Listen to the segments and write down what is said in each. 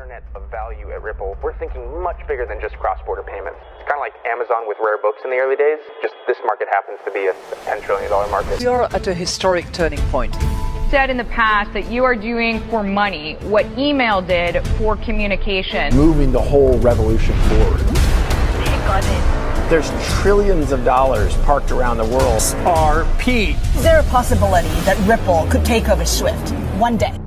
internet of value at Ripple, we're thinking much bigger than just cross-border payments. It's kind of like Amazon with rare books in the early days, just this market happens to be a $10 trillion market. We are at a historic turning point. Said in the past that you are doing for money what email did for communication. Moving the whole revolution forward. Take on it. There's trillions of dollars parked around the world. XRP. Is there a possibility that Ripple could take over Swift one day?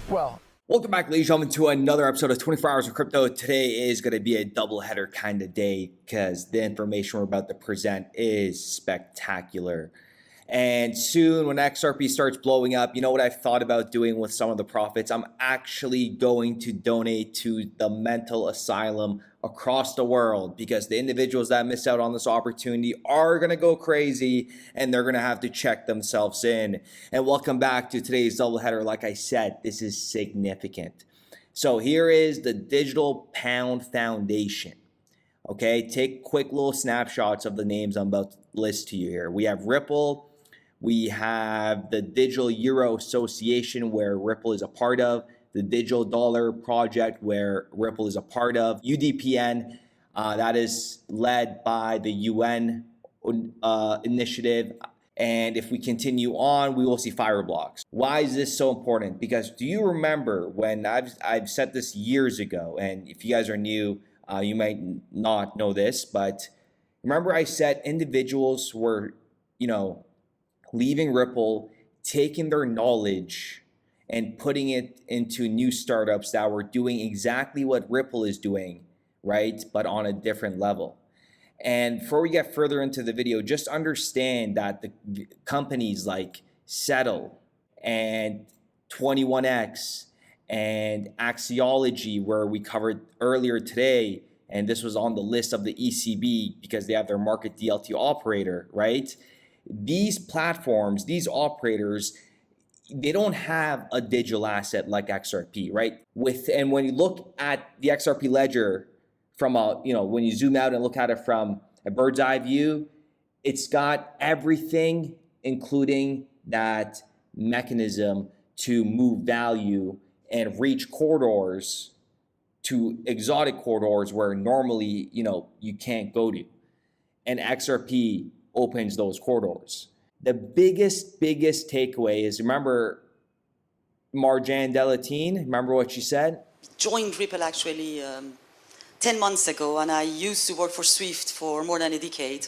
Well, welcome back, ladies and gentlemen, to another episode of 24 Hours of Crypto. Today is going to be a double-header kind of day because the information we're about to present is spectacular. And soon, when XRP starts blowing up, you know what I've thought about doing with some of the profits? I'm actually going to donate to the mental asylum across the world because the individuals that miss out on this opportunity are going to go crazy and they're going to have to check themselves in. And welcome back to today's doubleheader. Like I said, this is significant. So here is the Digital Pound Foundation. Okay, take quick little snapshots of the names I'm about to list to you here. We have Ripple. We have the Digital Euro Association, where Ripple is a part of, the Digital Dollar Project, where Ripple is a part of, UDPN, that is led by the UN initiative. And if we continue on, we will see Fireblocks. Why is this so important? Because do you remember when I've said this years ago, and if you guys are new, you might not know this, but remember I said individuals were, leaving Ripple, taking their knowledge and putting it into new startups that were doing exactly what Ripple is doing, right? But on a different level. And before we get further into the video, just understand that the companies like Settle and 21X and Axiology, where we covered earlier today, and this was on the list of the ECB because they have their market DLT operator, right? These platforms, these operators, they don't have a digital asset like XRP, right? And when you look at the XRP ledger from when you zoom out and look at it from a bird's eye view, it's got everything, including that mechanism to move value and reach corridors, to exotic corridors where normally, you can't go to. And XRP opens those corridors. The biggest takeaway is, remember Marjan Delatine, remember what she said? Joined Ripple actually 10 months ago, and I used to work for Swift for more than a decade.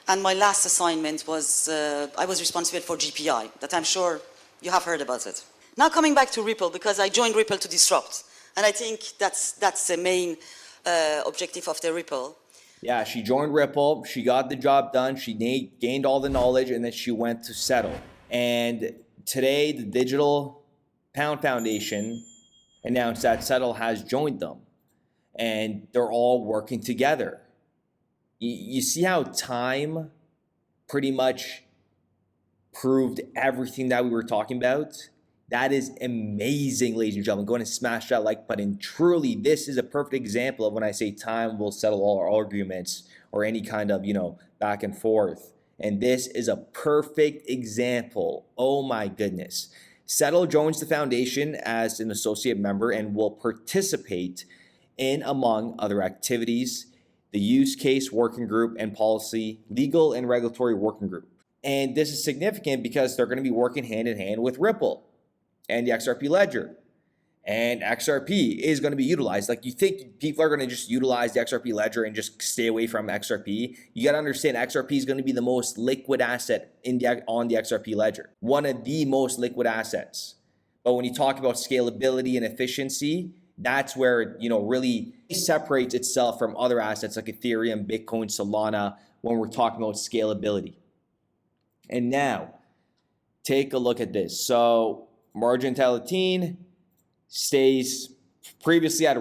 And my last assignment was, I was responsible for GPI, that I'm sure you have heard about it. Now coming back to Ripple, because I joined Ripple to disrupt. And I think that's the main objective of the Ripple. Yeah, she joined Ripple, she got the job done, she gained all the knowledge, and then she went to Settle. And today, the Digital Pound Foundation announced that Settle has joined them. And they're all working together. You see how time pretty much proved everything that we were talking about? That is amazing, ladies and gentlemen. Go ahead and smash that like button. Truly, this is a perfect example of when I say time will settle all our arguments or any kind of, back and forth. And this is a perfect example. Oh my goodness. Settle joins the foundation as an associate member and will participate in, among other activities, the use case working group and policy, legal and regulatory working group. And this is significant because they're going to be working hand in hand with Ripple and the XRP ledger. And XRP is going to be utilized. Like, you think people are going to just utilize the XRP ledger and just stay away from XRP? You got to understand XRP is going to be the most liquid asset on the XRP ledger. One of the most liquid assets. But when you talk about scalability and efficiency, that's where it, really separates itself from other assets like Ethereum, Bitcoin, Solana, when we're talking about scalability. And now, take a look at this. So, Marjan Delatine stays previously at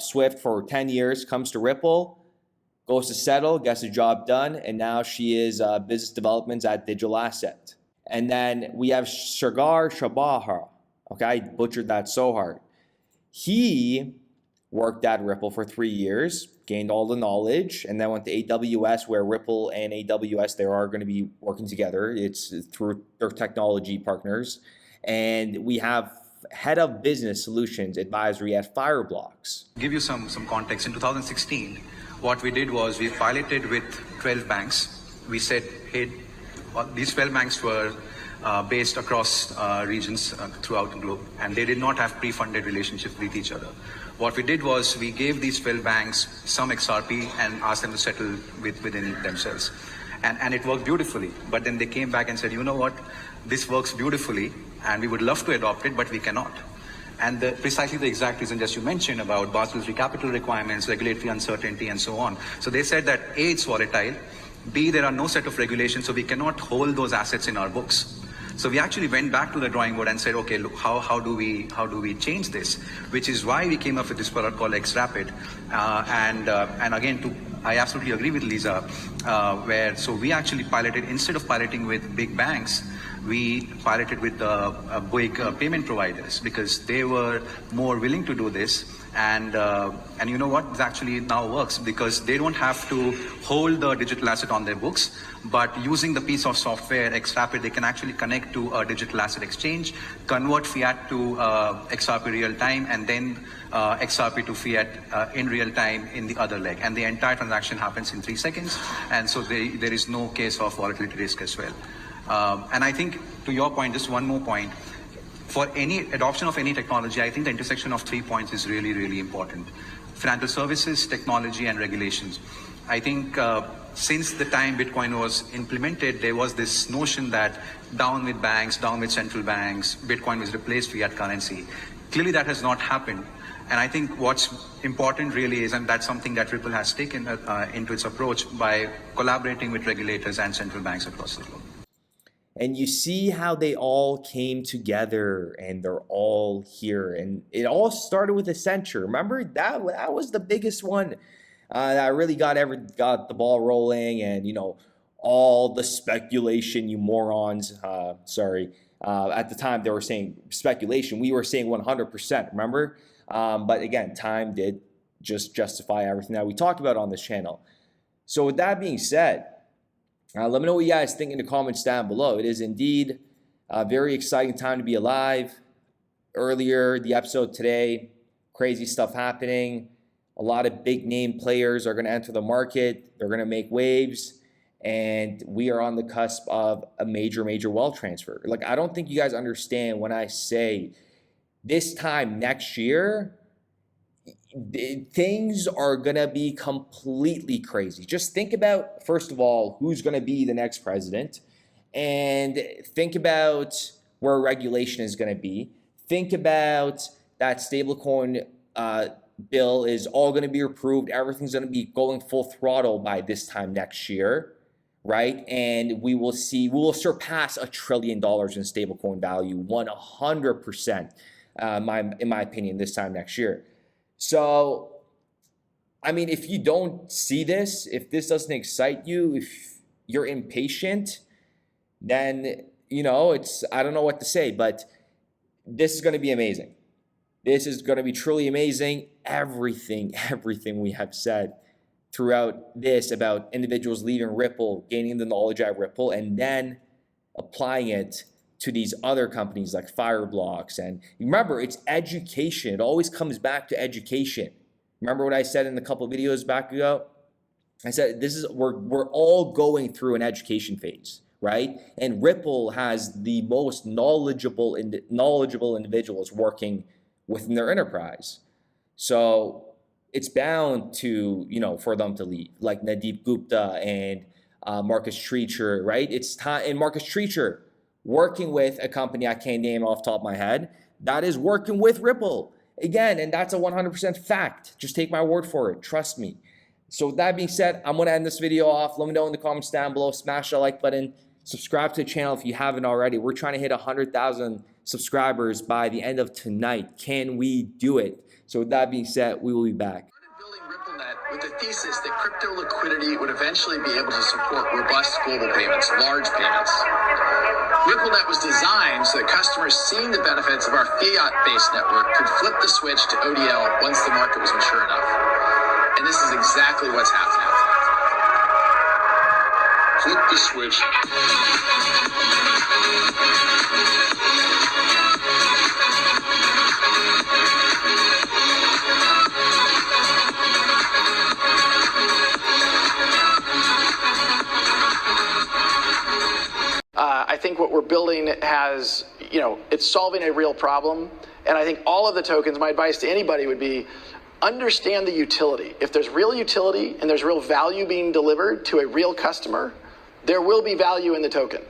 Swift for 10 years, comes to Ripple, goes to Settle, gets the job done, and now she is business development at Digital Asset. And then we have Sagar Shabahar. Okay, I butchered that so hard. He worked at Ripple for 3 years, gained all the knowledge, and then went to AWS, where Ripple and AWS, they are going to be working together. It's through their technology partners. And we have head of business solutions advisory at Fireblocks. Give you some context. In 2016, what we did was we piloted with 12 banks. We said, hey, these 12 banks were based across regions throughout the globe, and they did not have pre-funded relationships with each other. What we did was we gave these 12 banks some XRP and asked them to settle within themselves. And it worked beautifully. But then they came back and said, you know what, this works beautifully and we would love to adopt it, but we cannot. And precisely the exact reason just you mentioned about Basel III capital requirements, regulatory uncertainty, and so on. So they said that A, it's volatile, B, there are no set of regulations, so we cannot hold those assets in our books. So we actually went back to the drawing board and said, okay, look, how do we change this? Which is why we came up with this product called XRP. And again, I absolutely agree with Lisa, so we actually piloted, instead of piloting with big banks, we piloted with big payment providers because they were more willing to do this. And you know what? It actually now works because they don't have to hold the digital asset on their books, but using the piece of software, XRP, they can actually connect to a digital asset exchange, convert fiat to XRP real time, and then XRP to fiat in real time in the other leg. And the entire transaction happens in 3 seconds. And so there is no case of volatility risk as well. And I think, to your point, just one more point. For any adoption of any technology, I think the intersection of 3 points is really, really important. Financial services, technology, and regulations. I think since the time Bitcoin was implemented, there was this notion that down with banks, down with central banks, Bitcoin was replaced fiat currency. Clearly that has not happened. And I think what's important really is, and that's something that Ripple has taken into its approach by collaborating with regulators and central banks across the globe. And you see how they all came together and they're all here. And it all started with Accenture. Remember, that was the biggest one that really got the ball rolling. And, you know, all the speculation, you morons, at the time they were saying speculation. We were saying 100%, remember? But again, time did just justify everything that we talked about on this channel. So with that being said, let me know what you guys think in the comments down below. It is indeed a very exciting time to be alive. Earlier, the episode today, crazy stuff happening. A lot of big name players are going to enter the market. They're going to make waves. And we are on the cusp of a major wealth transfer. Like, I don't think you guys understand when I say this time next year, things are going to be completely crazy. Just think about, first of all, who's going to be the next president, and think about where regulation is going to be. Think about that stablecoin bill is all going to be approved. Everything's going to be going full throttle by this time next year, right? And we will surpass $1 trillion in stablecoin value 100%, in my opinion, this time next year. So, I mean, if you don't see this, if this doesn't excite you, if you're impatient, then, you know, I don't know what to say, but this is going to be amazing. This is going to be truly amazing. Everything we have said throughout this about individuals leaving Ripple, gaining the knowledge at Ripple, and then applying it to these other companies like Fireblocks. And remember, it's education. It always comes back to education. Remember what I said in a couple of videos back ago? I said we're all going through an education phase, right? And Ripple has the most knowledgeable individuals working within their enterprise. So it's bound to, you know, for them to leave, like Nadeep Gupta and Marcus Treacher, right? It's time. And Marcus Treacher, working with a company I can't name off the top of my head, that is working with Ripple. Again, and that's a 100% fact. Just take my word for it. Trust me. So with that being said, I'm going to end this video off. Let me know in the comments down below. Smash the like button. Subscribe to the channel if you haven't already. We're trying to hit 100,000 subscribers by the end of tonight. Can we do it? So with that being said, we will be back. Building RippleNet with the thesis that crypto liquidity would eventually be able to support robust global payments, large payments. RippleNet was designed so that customers seeing the benefits of our fiat-based network could flip the switch to ODL once the market was mature enough. And this is exactly what's happening. Flip the switch. I think what we're building has, it's solving a real problem. And I think all of the tokens, my advice to anybody would be, understand the utility. If there's real utility and there's real value being delivered to a real customer, there will be value in the token.